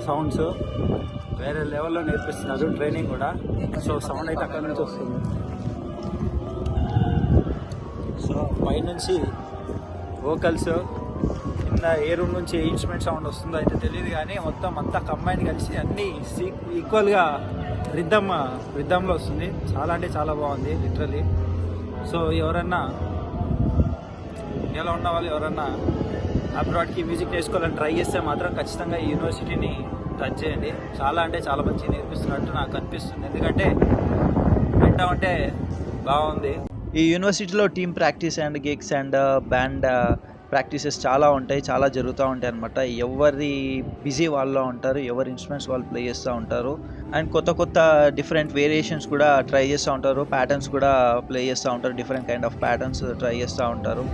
Sounds వేరే లెవెల్లో నేర్పిస్తున్నారు, ట్రైనింగ్ కూడా. సో సౌండ్ అయితే అక్కడ నుంచి వస్తుంది. సో పైనుంచి వోకల్స్, కింద ఏ రూమ్ నుంచి ఏ ఇన్స్ట్రుమెంట్ సౌండ్ వస్తుందో అయితే తెలియదు, కానీ మొత్తం అంతా కంబైన్ కలిసి అన్నీ ఈక్వల్గా రిథంలో వస్తుంది. చాలా అంటే చాలా బాగుంది లిటరలీ. సో ఎవరన్నా ఇండియాలో ఉన్న వాళ్ళు ఎవరన్నా అబ్రాడ్కి మ్యూజిక్ నేర్చుకోవాలని ట్రై చేస్తే మాత్రం ఖచ్చితంగా ఈ యూనివర్సిటీని టచ్ చేయండి. చాలా అంటే చాలా మంచిగా నేర్పిస్తున్నట్టు నాకు అనిపిస్తుంది, ఎందుకంటే వింటామంటే బాగుంది. ఈ యూనివర్సిటీలో team practice and gigs and band practices చాలా ఉంటాయి, చాలా జరుగుతూ ఉంటాయి అనమాట. ఎవరి బిజీ వాళ్ళలో ఉంటారు, ఎవరి ఇన్స్ట్రుమెంట్స్ వాళ్ళు ప్లే చేస్తూ ఉంటారు. అండ్ కొత్త డిఫరెంట్ వేరియేషన్స్ కూడా ట్రై చేస్తూ ఉంటారు, ప్యాటర్న్స్ కూడా ప్లే చేస్తూ ఉంటారు, different kind of patterns try చేస్తూ ఉంటారు.